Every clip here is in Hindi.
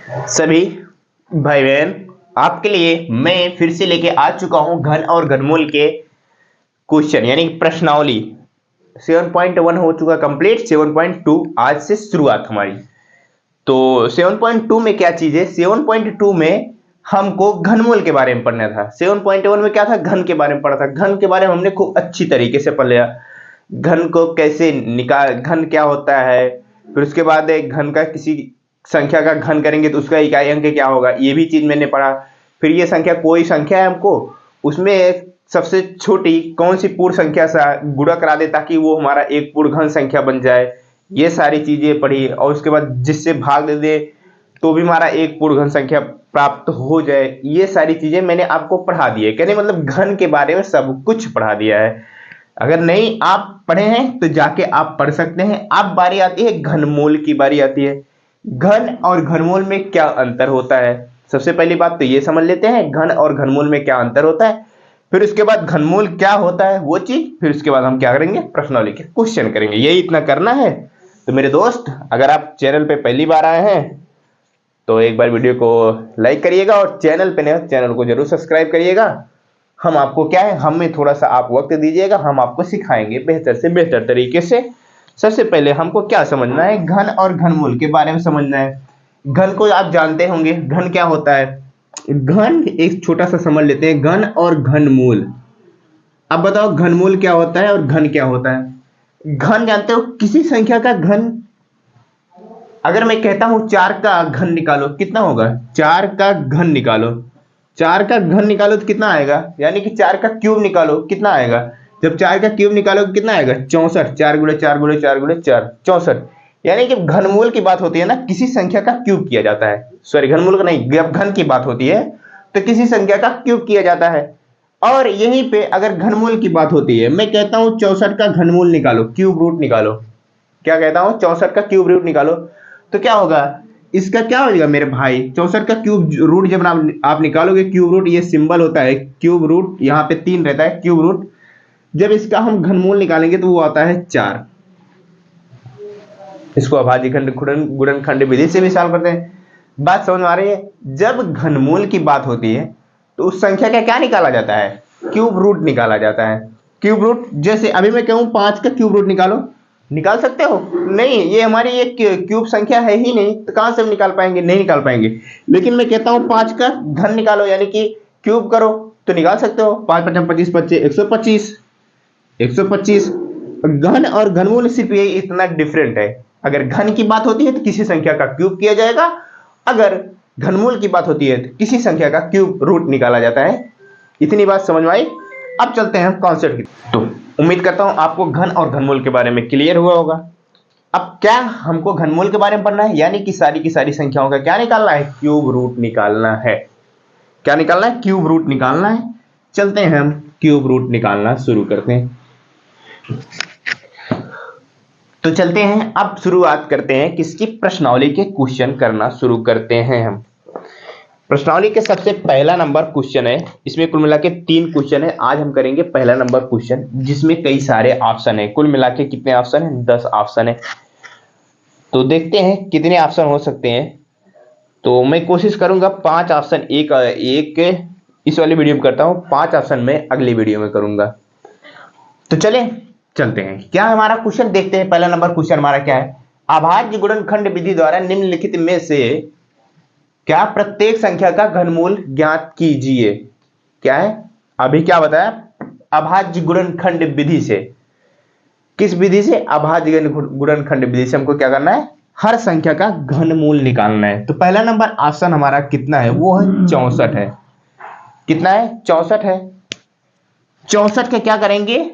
सभी भाई बहन, आपके लिए मैं फिर से लेके आ चुका हूं घन और घनमूल के क्वेश्चन यानी कि प्रश्नावली। 7.1 हो चुका कंप्लीट, 7.2 आज से शुरुआत हमारी। तो 7.2 में क्या चीज है? 7.2 में हमको घनमूल के बारे में पढ़ना था। 7.1 में क्या था? घन के बारे में पढ़ा था। घन के बारे में हमने खूब अच्छी तरीके से पढ़ लिया। घन को कैसे निकाल, घन क्या होता है, फिर उसके बाद एक घन का किसी संख्या का घन करेंगे तो उसका इकाई अंक क्या होगा, ये भी चीज मैंने पढ़ा। फिर ये संख्या कोई संख्या है हमको, उसमें एक सबसे छोटी कौन सी पूर्ण संख्या से गुणा करा दे ताकि वो हमारा एक पूर्ण घन संख्या बन जाए, ये सारी चीजें पढ़ी। और उसके बाद जिससे भाग दे दे तो भी हमारा एक पूर्ण घन संख्या प्राप्त हो जाए, ये सारी चीजें मैंने आपको पढ़ा दी है। कहने मतलब घन के बारे में सब कुछ पढ़ा दिया है। अगर नहीं आप पढ़े हैं तो जाके आप पढ़ सकते हैं। अब बारी आती है घनमूल की, बारी आती है। घन और घनमूल में क्या अंतर होता है? सबसे पहली बात तो ये समझ लेते हैं घन और घनमूल में क्या अंतर होता है। फिर उसके बाद घनमूल क्या होता है वो चीज, फिर उसके बाद हम क्या करेंगे, प्रश्नावली के क्वेश्चन करेंगे। यही इतना करना है। तो मेरे दोस्त, अगर आप चैनल पे पहली बार आए हैं तो एक बार वीडियो को लाइक करिएगा और चैनल पे नहीं, चैनल को जरूर सब्सक्राइब करिएगा। हम आपको क्या है, हमें थोड़ा सा आप वक्त दीजिएगा, हम आपको सिखाएंगे बेहतर से बेहतर तरीके से। सबसे पहले हमको क्या समझना है, घन और घनमूल के बारे में समझना है। घन को आप जानते होंगे, घन क्या होता है। घन एक छोटा सा समझ लेते हैं, घन और घनमूल। अब बताओ घनमूल क्या होता है और घन क्या होता है। घन जानते हो, किसी संख्या का घन। अगर मैं कहता हूं 4 का घन निकालो, कितना होगा? 4 का घन निकालो, 4 का घन निकालो तो कितना आएगा? यानी कि 4 का क्यूब निकालो, कितना आएगा? जब 4 का क्यूब निकालोगे कितना आएगा? 64। 4 गुणे 4 गुणे 4 गुणे 4, 64। यानी कि घनमूल की बात होती है ना, किसी संख्या का क्यूब किया जाता है। सॉरी, घनमूल का नहीं, जब घन की बात होती है तो किसी संख्या का क्यूब किया जाता है। और यहीं पे अगर घनमूल की बात होती है, मैं कहता हूं 64 का घनमूल निकालो, क्यूब रूट निकालो। क्या कहता हूं? 64 का क्यूब रूट निकालो तो क्या होगा? इसका क्या हो जाएगा मेरे भाई? 64 का क्यूब रूट जब आप निकालोगे, क्यूब रूट ये सिंबल होता है, क्यूब रूट यहाँ पे 3 रहता है, क्यूब रूट। जब इसका हम घनमूल निकालेंगे तो वो आता है 4। इसको अभाज्य खंड गुणनखंड विधि से भी सॉल्व करते हैं। बात समझ में आ रही है? जब घनमूल की बात होती है तो उस संख्या का क्या निकाला जाता है? क्यूब रूट निकाला जाता है। क्यूब रूट, जैसे अभी मैं कहूं 5 का क्यूब रूट निकालो, निकाल सकते हो? नहीं, ये हमारी एक क्यूब संख्या है ही नहीं, तो कहां से हम निकाल पाएंगे? नहीं निकाल पाएंगे। लेकिन मैं कहता हूं 5 का घन निकालो, यानी कि क्यूब करो, तो निकाल सकते हो। 5 5 25 25 125, 125। घन और घनमूल सिर्फ ये इतना डिफरेंट है। अगर घन की बात होती है तो किसी संख्या का क्यूब किया जाएगा, अगर घनमूल की बात होती है तो किसी संख्या का क्यूब रूट निकाला जाता है। इतनी बात समझ में आई? अब चलते हैं कॉन्सेप्ट की। तो उम्मीद करता हूं आपको घन और घनमूल के बारे में क्लियर हुआ होगा। अब क्या हमको घनमूल के बारे में पढ़ना है, यानी कि सारी की सारी संख्याओं का क्या निकालना है? क्यूब रूट निकालना है। क्या निकालना है? क्यूब रूट निकालना है। चलते हैं हम क्यूब रूट निकालना शुरू करते हैं। तो चलते हैं, अब शुरुआत करते हैं किसकी? प्रश्नावली के क्वेश्चन करना शुरू करते हैं हम। प्रश्नावली के सबसे पहला नंबर क्वेश्चन है, इसमें कुल मिला के 3 क्वेश्चन है। आज हम करेंगे पहला नंबर क्वेश्चन, जिसमें कई सारे ऑप्शन है। कुल मिला के कितने ऑप्शन है? 10 ऑप्शन है। तो देखते हैं कितने ऑप्शन हो सकते हैं। तो मैं कोशिश करूंगा 5 ऑप्शन एक इस वाली वीडियो में करता हूं, 5 ऑप्शन में अगली वीडियो में करूंगा। तो चलते हैं, क्या हमारा क्वेश्चन देखते हैं। पहला नंबर क्वेश्चन हमारा क्या है? अभाज्य गुणनखंड विधि द्वारा निम्नलिखित में से क्या प्रत्येक संख्या का घनमूल ज्ञात कीजिए। क्या है? अभी क्या बताया? अभाज्य गुणनखंड विधि से। किस विधि से? अभाज्य गुणनखंड विधि से हमको क्या करना है? हर संख्या का घनमूल निकालना है। तो पहला नंबर ऑप्शन हमारा कितना है? वो है 64 है। कितना है? 64 है। 64 का क्या करेंगे?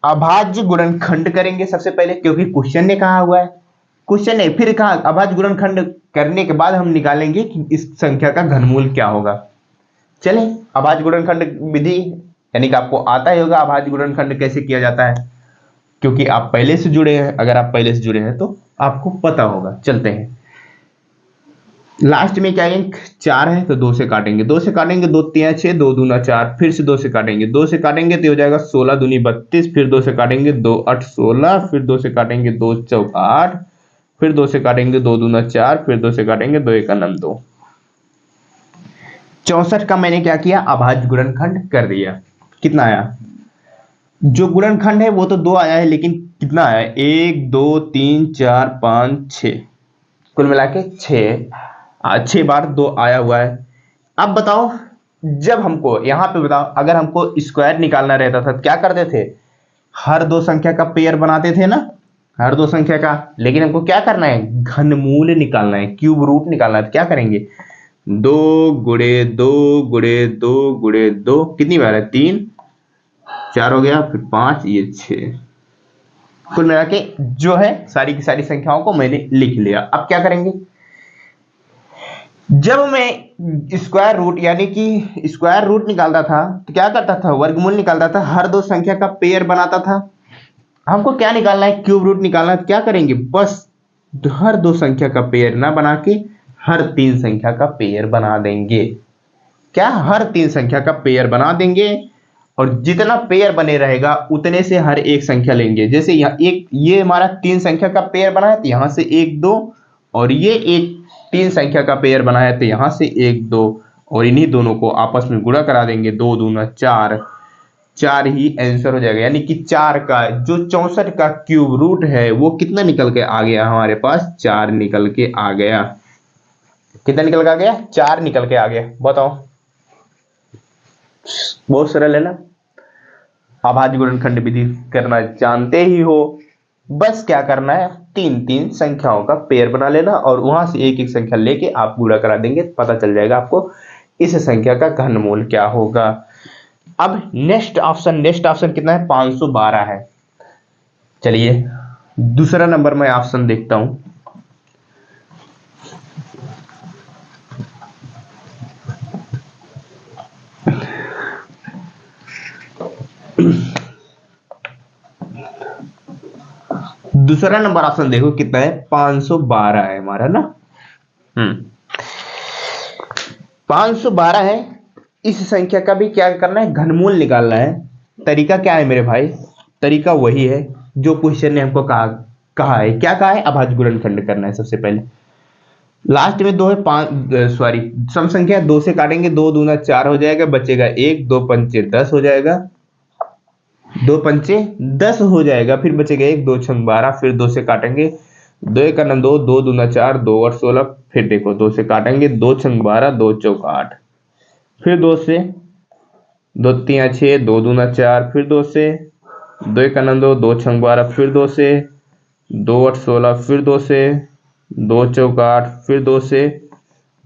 अभाज्य गुणनखंड करेंगे सबसे पहले, क्योंकि क्वेश्चन ने कहा हुआ है। क्वेश्चन ने फिर कहा अभाज्य गुणनखंड करने के बाद हम निकालेंगे कि इस संख्या का घनमूल क्या होगा। चले, अभाज्य गुणनखंड विधि यानी कि आपको आता ही होगा अभाज्य गुणनखंड कैसे किया जाता है, क्योंकि आप पहले से जुड़े हैं। अगर आप पहले से जुड़े हैं तो आपको पता होगा। चलते हैं, लास्ट में क्या है? 4 है तो 2 से काटेंगे, 2 से काटेंगे 2 3 6, 2 दूना 4, फिर से 2 से काटेंगे, 2 से काटेंगे तो हो जाएगा 16 दूनी 32, फिर 2 से काटेंगे 2 8 16, फिर 2 से काटेंगे 2 4 8, फिर 2 से काटेंगे 2 दूना 4, फिर 2 से काटेंगे 2 1 9 2। 64 का मैंने क्या किया, अभाज्य गुणनखंड कर दिया। कितना आया, जो गुणनखंड है वो तो 2 आया है, लेकिन कितना आया, 1 2 3 4 5 6, कुल मिला के 6 बार 2 आया हुआ है। अब बताओ, जब हमको यहाँ पे बताओ, अगर हमको स्क्वायर निकालना रहता था तो क्या करते थे, हर दो संख्या का पेयर बनाते थे ना, हर दो संख्या का। लेकिन हमको क्या करना है, घनमूल निकालना है, क्यूब रूट निकालना है। तो क्या करेंगे, 2 × 2 × 2 × 2 कितनी बार है, 3, 4 हो गया, फिर 5, ये 6। कुल मिला के जो है सारी की सारी संख्याओं को मैंने लिख लिया। अब क्या करेंगे, जब मैं स्क्वायर रूट यानी कि स्क्वायर रूट निकालता था तो क्या करता था, वर्गमूल निकालता था, हर दो संख्या का पेयर बनाता था। हमको क्या निकालना है, क्यूब रूट निकालना है। तो क्या करेंगे, बस हर दो संख्या का पेयर ना बना के हर तीन संख्या का पेयर बना देंगे। क्या, हर तीन संख्या का पेयर बना देंगे, और जितना पेयर बने रहेगा उतने से हर एक संख्या लेंगे। जैसे यहाँ एक, ये हमारा तीन संख्या का पेयर बना है तो यहां से 1 2, और ये एक तीन संख्या का पेयर बना है तो यहां से 1 2, और इन्हीं दोनों को आपस में गुणा करा देंगे, 2 दूना 4, 4 ही आंसर हो जाएगा। यानी कि 4 का जो 64 का क्यूब रूट है वो कितना निकल के आ गया हमारे पास, 4 निकल के आ गया। कितना निकल के आ गया, 4 निकल के आ गया। बताओ, बहुत सरल है ना। अभाज्य गुणनखंड विधि करना जानते ही हो, बस क्या करना है, तीन तीन संख्याओं का पेयर बना लेना और वहां से एक एक संख्या लेके आप गुणा करा देंगे, पता चल जाएगा आपको इस संख्या का घनमूल क्या होगा। अब नेक्स्ट ऑप्शन कितना है, 512 है। चलिए दूसरा नंबर मैं ऑप्शन देखता हूं। दूसरा नंबर ऑप्शन देखो कितना है, 512 है हमारा ना। 512 है। इस संख्या का भी क्या करना है, घनमूल निकालना है। तरीका क्या है मेरे भाई, तरीका वही है जो क्वेश्चन ने हमको कहा है। क्या कहा है, अभाज्य गुणनखंड करना है। सबसे पहले लास्ट में 2 है, 5 सॉरी सम संख्या 2 से काटेंगे, 2 दूना 4 हो जाएगा, बचेगा 1, 2 पंचे 10 हो जाएगा, 2 पंचे 10 हो जाएगा, फिर बचेगा 1, 2 छंग 12, फिर 2 से काटेंगे, 2 1 2, 2 दूना 4, 2 8 16, फिर देखो 2 से काटेंगे, 2 छंग 12, 2 चौक 8, फिर 2 से, 2 3 6, 2 दूना 4, फिर 2 से, 2 1 2, 2 छंग 12, फिर 2 से, 2 8 16, फिर 2 से, 2 चौक 8, फिर 2 से,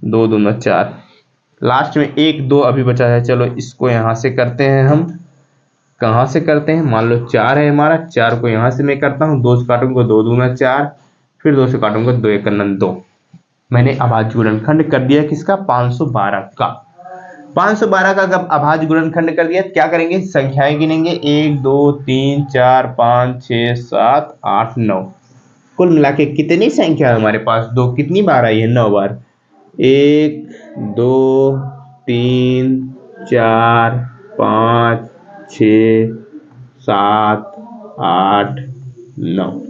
2 दूना 4, लास्ट में 1 2 अभी बचा है। चलो इसको यहां से करते हैं हम। कहां से करते हैं, मान लो 4 है हमारा, 4 को यहां से मैं करता हूं, 2 से काटूंगा 2 दूना 4, फिर 2 से काटूंगा 2 1 2। मैंने अभाज्य गुणनखंड कर दिया किसका, 512 का। 512 का जब अभाज्य गुणनखंड कर दिया क्या करेंगे, संख्याएं गिनेंगे, 1 2 3 4 5 6 7 8 9। कुल मिला के कितनी संख्या है हमारे पास, 2 कितनी बार आई है, 9 बार। 1 2 3 4 5 6 7 8 9।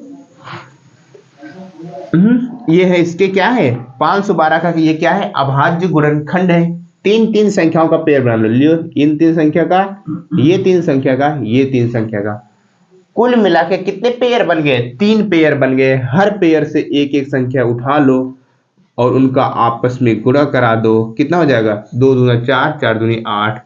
ये है, इसके क्या है, 512 का ये क्या है, अभाज्य गुणनखंड है। तीन तीन संख्याओं का पेयर बना लियो, इन तीन संख्या का, ये तीन संख्या का, ये तीन संख्या का। कुल मिला के कितने पेयर बन गए, 3 पेयर बन गए। हर पेयर से एक एक संख्या उठा लो और उनका आपस में गुणा करा दो। कितना हो जाएगा, 2 दूना 4, 4 दूनी 8,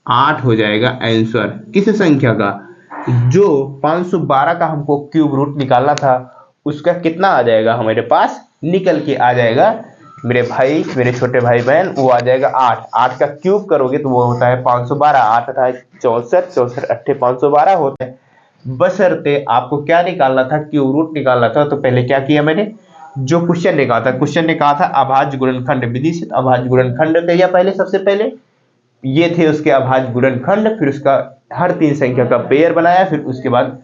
8 हो जाएगा आंसर किस संख्या का, जो 512 का हमको क्यूब रूट निकालना था उसका कितना आ जाएगा हमारे पास, निकल के आ जाएगा मेरे भाई, मेरे छोटे भाई बहन, वो आ जाएगा 8। 8 का क्यूब करोगे तो वो होता है 512, 8 था 64, 64 अट्ठे 512 होता है। बशर्ते आपको क्या निकालना था, क्यूब रूट निकालना था। तो पहले क्या किया मैंने, जो क्वेश्चन ने कहा था, क्वेश्चन ने कहा था अभाज्य गुणनखंड विधि से, अभाज्य गुणनखंड किया पहले, सबसे पहले ये थे उसके अभाज्य गुणनखंड, फिर उसका हर तीन संख्या का पेयर बनाया, फिर उसके बाद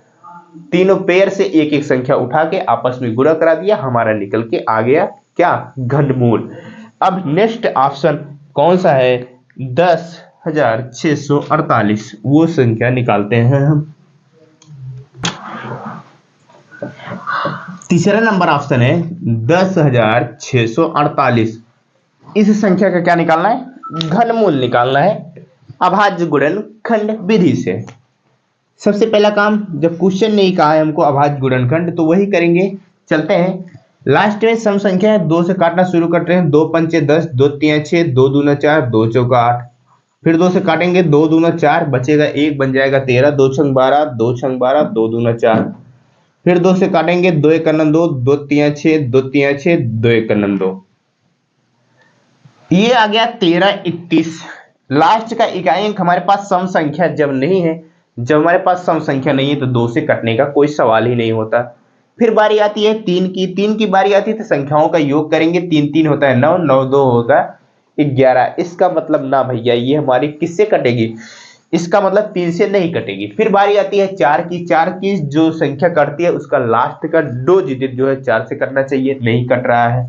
तीनों पेयर से एक एक संख्या उठा के आपस में गुणा करा दिया, हमारा निकल के आ गया क्या, घनमूल। अब नेक्स्ट ऑप्शन कौन सा है, 10,648, वो संख्या निकालते हैं हम। तीसरा नंबर ऑप्शन है 10,648। इस संख्या का क्या निकालना है, घनमूल निकालना है अभाज्य गुणनखंड विधि से। सबसे पहला काम, जब क्वेश्चन नहीं कहा है हमको अभाज्य गुणनखंड, तो वही करेंगे। चलते हैं, लास्ट में सम संख्या है, 2 से काटना शुरू करते हैं। 2 पंचे 10, 2 तिया 6, 2 दूना 4, 2 चौका 8। फिर 2 से काटेंगे, 2 दूना 4, बचेगा 1, बन जाएगा 13। 2 छंग 12, 2 छंग 12, 2 दूना 4। फिर 2 से काटेंगे, 2 एक नम 2, 2 तिया 6, 2 तिया 6, 2 एक नम 2। ये आ गया 13, 31। लास्ट का इकाई अंक हमारे पास सम संख्या जब नहीं है, जब हमारे पास सम संख्या नहीं है तो 2 से कटने का कोई सवाल ही नहीं होता। फिर बारी आती है 3 की। 3 की बारी आती है तो संख्याओं का योग करेंगे। 3 3 होता है 9, 9 2 होगा 11। इसका मतलब ना भैया ये हमारी किससे कटेगी, इसका मतलब 3 से नहीं कटेगी। फिर बारी आती है 4 की। 4 की जो संख्या कटती है उसका लास्ट का 2 डिजिट जो है 4 से कटना चाहिए, नहीं कट रहा है।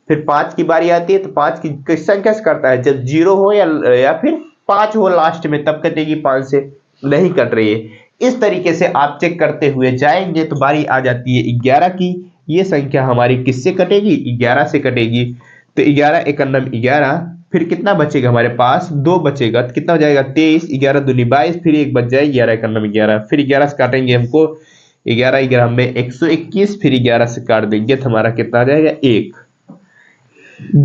फिर 5 की बारी आती है तो 5 की किस संख्या से करता है, जब 0 हो या फिर 5 हो लास्ट में, तब कटेगी। 5 से नहीं कट रही है। इस तरीके से आप चेक करते हुए जाएंगे तो बारी आ जाती है 11 की। ये संख्या हमारी किससे कटेगी, 11 से कटेगी। तो 11 एकन्नम 11। फिर कितना बचेगा हमारे पास, 2 बचेगा, तो कितना हो जाएगा 23। 11 दूनी 22, फिर 1 बच जाए, 11 एकन्नम 11। फिर 11 से काटेंगे हमको, 11 11 में 121, फिर 11 से काट देंगे तो हमारा कितना आ जाएगा 1।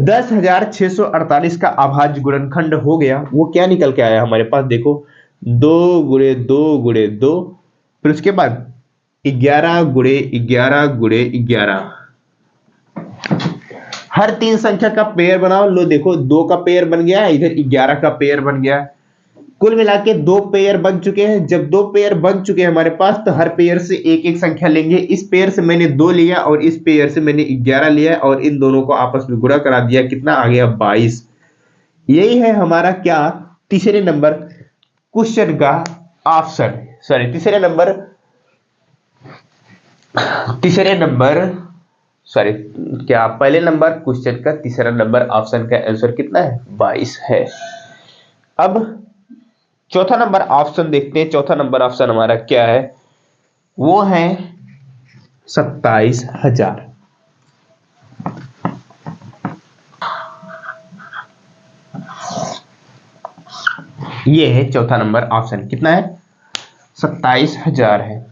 10,648 का अभाज्य गुणनखंड हो गया। वो क्या निकल के आया हमारे पास, देखो 2 गुणे 2 गुणे 2, फिर उसके बाद 11 गुणे 11 गुणे 11। हर 3 संख्या का पेयर बनाओ। लो देखो 2 का पेयर बन गया है, इधर 11 का पेयर बन गया। कुल मिला के 2 पेयर बन चुके हैं। जब 2 पेयर बन चुके हैं हमारे पास, तो हर पेयर से एक एक संख्या लेंगे। इस पेयर से मैंने 2 लिया और इस पेयर से मैंने 11 लिया और इन दोनों को आपस में गुणा करा दिया। कितना आ गया 22। यही है हमारा क्या, तीसरे नंबर क्वेश्चन का ऑप्शन। सॉरी, पहले नंबर क्वेश्चन का तीसरा नंबर ऑप्शन का आंसर कितना है, 22 है। अब चौथा नंबर ऑप्शन देखते हैं। चौथा नंबर ऑप्शन हमारा क्या है, वो है 27,000। ये है चौथा नंबर ऑप्शन, कितना है 27,000 है।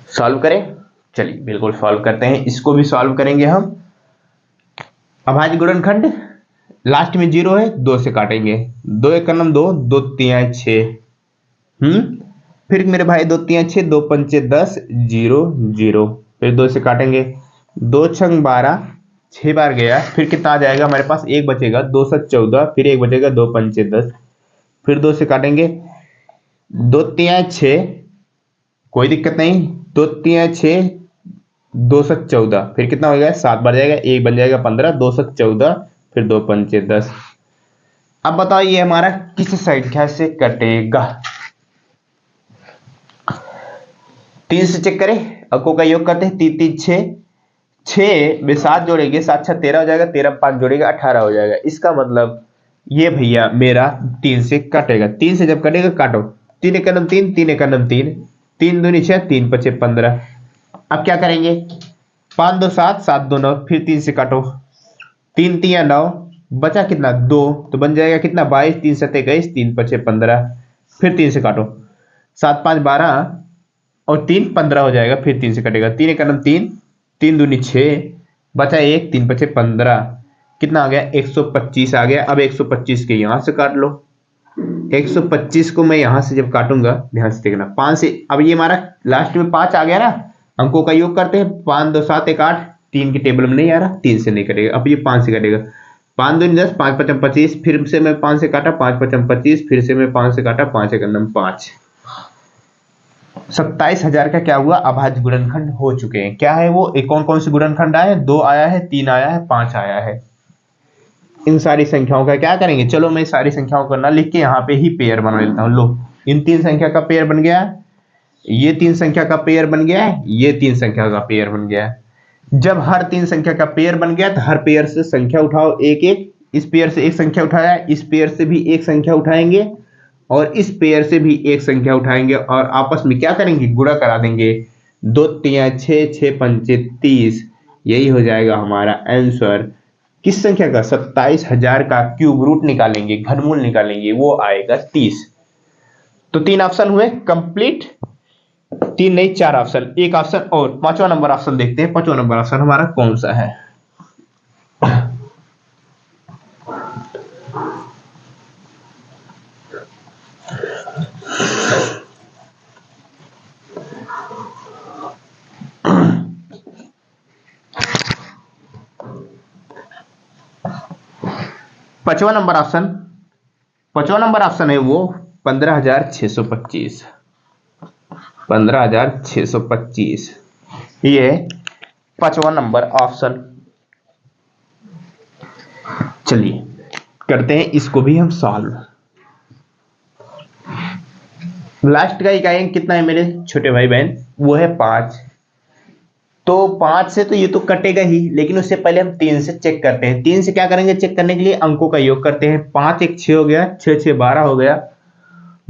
सॉल्व करें, चलिए बिल्कुल सॉल्व करते हैं। इसको भी सॉल्व करेंगे हम। अभाज्य गुणनखंड, लास्ट में 0 है, 2 से काटेंगे। 2 एकन्नम 2, 2 तिया 6। फिर मेरे भाई 2 तिया 6, 2 पंचे 10, 0 0। फिर 2 से काटेंगे, 2 छंग 12, 6 बार गया। फिर कितना आ जाएगा हमारे पास, 1 बचेगा, 2 7 14, फिर 1 बचेगा, 2 पंचे 10। फिर 2 से काटेंगे, 2 तिया 6, कोई दिक्कत नहीं, 2 तिया 6, 2 7 14, फिर कितना हो गया 7 बार जाएगा, 1 बन जाएगा 15, 2 7 14, फिर 2 पंचे 10। अब बताओ ये हमारा किस संख्या से कटेगा। 3 से चेक करें, अंकों का योग करते हैं। 3 3 6, 6 में 7 जोड़ेंगे, 7 6 13 हो जाएगा, 13 5 जोड़ेगा 18 हो जाएगा। इसका मतलब ये भैया मेरा 3 से कटेगा। 3 से जब कटेगा काटो, 3 एकन्नम 3, 3 एकन्नम 3, 3 दूनी 6, 3 पचे 15। अब क्या करेंगे, 5 2 7, 7 2 9, फिर 3 से काटो, 3 तिया 9, बचा कितना 2, तो बन जाएगा कितना 22, 3 7 21, 3 पचे 15। फिर 3 से काटो, 7 5 12 और 3 15 हो जाएगा। फिर 3 से कटेगा, 3 एकन्नम 3, 3 दूनी 6, बचा 1, 3 पचे 15, कितना आ गया 125 आ गया। अब 125 के यहां से काट लो। 125 को मैं यहां से जब काटूंगा, ध्यान से देखना, 5 से, अब ये हमारा लास्ट में 5 आ गया ना, अंकों का योग करते हैं। 5 2 7 1 8, 3 की टेबल में नहीं आ रहा, 3 से नहीं कटेगा। अब ये 5 से कटेगा, 5 2 10, 5 5 25, फिर से मैं 5 से काटा, 5 5 25, फिर से मैं 5 से काटा, 5 एकन्नम 5। 27,000 का क्या हुआ, अभाज्य गुणनखंड हो चुके हैं। क्या है वो, कौन कौन से गुणनखंड आए, 2 आया है, 3 आया है, 5 आया है। इन सारी संख्याओं का क्या करेंगे, चलो मैं सारी संख्याओं को ना लिख के यहाँ पे ही पेयर बना लेता हूँ। लो, इन 3 संख्या का पेयर बन गया, ये 3 संख्या का पेयर बन गया है, ये 3 संख्या का पेयर बन गया है। जब हर 3 संख्या का पेयर बन गया तो हर पेयर से संख्या उठाओ एक एक। इस पेयर से एक संख्या उठाया, इस पेयर से भी एक संख्या उठाएंगे और इस पेयर से भी एक संख्या उठाएंगे और आपस में क्या करेंगे, गुणा करा देंगे। 2 तिया 6, 6 पंचे 30, यही हो जाएगा हमारा आंसर किस संख्या का? 27,000 का क्यूब रूट निकालेंगे, घनमूल निकालेंगे, वो आएगा 30। तो 3 ऑप्शन हुए कंप्लीट, 3 नहीं 4 ऑप्शन, एक ऑप्शन और 5वां नंबर ऑप्शन देखते हैं। 5वां नंबर ऑप्शन हमारा कौन सा है? पांचवा नंबर ऑप्शन, पांचवा नंबर ऑप्शन है वो 15,625। 15,625 ये पांचवा नंबर ऑप्शन। चलिए करते हैं इसको भी हम सॉल्व। लास्ट का इकाई अंक कितना है मेरे छोटे भाई बहन? वो है 5। तो 5 से तो ये तो कटेगा ही, लेकिन उससे पहले हम 3 से चेक करते हैं। 3 से क्या करेंगे? चेक करने के लिए अंकों का योग करते हैं। 5 एक 6 हो गया, 6 6 12 हो गया।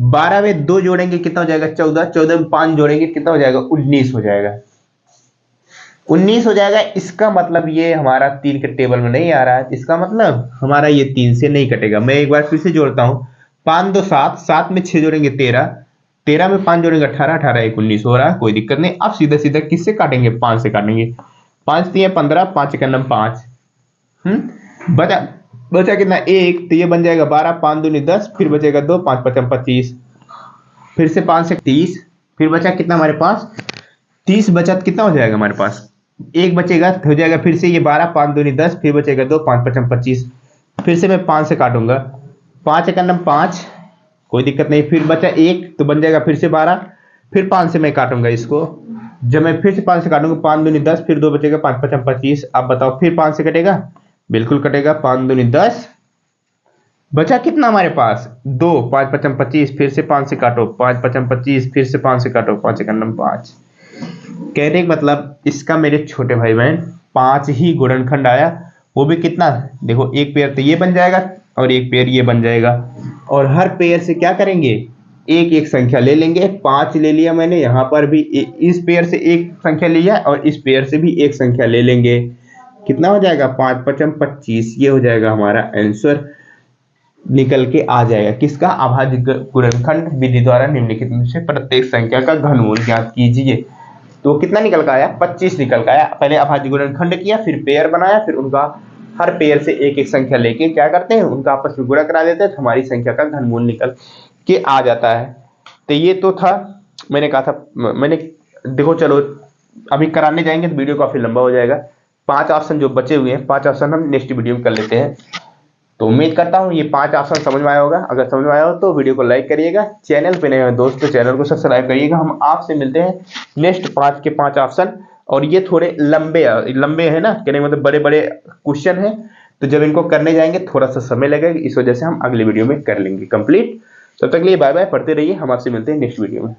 12 में 2 जोड़ेंगे कितना हो जाएगा? 14। 14 में 5 जोड़ेंगे कितना हो जाएगा? 19 हो जाएगा। 19 हो जाएगा। इसका मतलब ये हमारा 3 के टेबल में नहीं आ रहा है, इसका मतलब हमारा ये 3 से नहीं कटेगा। मैं एक बार फिर से जोड़ता हूं। 5 2 7, 7 में 6 जोड़ेंगे 13, 13 में 5 जोड़ेंगे 18, 18 1 19 हो रहा है, कोई दिक्कत नहीं। अब सीधा सीधा किससे काटेंगे? 5 से काटेंगे। 5 3 15, 5 1 5। बचा बचा कितना? 1। तो ये बन जाएगा 12, 5 दूनी 10, फिर बचेगा 2, 5 5 25, फिर से 5 से 30, फिर बचा कितना हमारे पास? 30 बचा कितना हो जाएगा हमारे पास? एक बचेगा तो हो जाएगा फिर से ये 12, 5 दूनी 10, फिर बचेगा 2, 5 5 25। फिर से मैं 5 से काटूंगा। 5 1 5, कोई दिक्कत नहीं। फिर बचा 1 तो बन जाएगा फिर से 12, फिर 5 से मैं काटूंगा इसको। जब मैं फिर से 5 से काटूंगा, 5 दूनी 10, फिर 2 बचेगा, 5 5 25। अब बताओ फिर 5 से कटेगा? बिल्कुल कटेगा। 5 दूनी 10, बचा कितना हमारे पास? 2, 5 5 25, फिर से 5 से काटो, 5 5 25, फिर से 5 से काटो, 5 1 5। कहने का मतलब इसका मेरे छोटे भाई बहन 5 ही गुणनखंड आया। वो भी कितना? देखो एक पेयर तो ये बन जाएगा और एक पेयर ये बन जाएगा, और हर पेयर से क्या करेंगे? एक एक संख्या ले लेंगे। 5 ले लिया मैंने, यहां पर भी इस पेयर से एक संख्या लिया और इस पेयर से भी एक संख्या ले लेंगे। कितना हो जाएगा? 5 5 25। ये हो जाएगा हमारा आंसर, निकल के आ जाएगा। किसका? अभाज्य गुणनखंड विधि द्वारा निम्नलिखित में से प्रत्येक संख्या का घनमूल ज्ञात कीजिए। तो कितना निकल का आया? 25 निकल का आया। पहले अभाज्य गुणनखंड किया, फिर पेयर बनाया, फिर उनका हर पेयर से एक एक संख्या लेके क्या करते हैं? उनका आपस में गुणा करा देते हैं, तो हमारी संख्या का घनमूल निकल के आ जाता है। तो ये तो था, मैंने कहा था, मैंने देखो चलो अभी कराने जाएंगे तो वीडियो काफी लंबा हो जाएगा। 5 ऑप्शन जो बचे हुए हैं, 5 ऑप्शन हम नेक्स्ट वीडियो में कर लेते हैं। तो उम्मीद करता हूँ ये 5 ऑप्शन समझ में आया होगा। अगर समझ में आया हो तो वीडियो को लाइक करिएगा, चैनल पे नए हो दोस्त तो चैनल को सब्सक्राइब करिएगा। हम आपसे मिलते हैं नेक्स्ट 5 के 5 ऑप्शन। और ये थोड़े लंबे लंबे है ना, कहने का मतलब बड़े बड़े क्वेश्चन है, तो जब इनको करने जाएंगे थोड़ा सा समय लगेगा, इस वजह से हम अगले वीडियो में कर लेंगे कंप्लीट। तब तक के लिए बाय बाय, पढ़ते रहिए। हम आपसे मिलते हैं नेक्स्ट वीडियो में।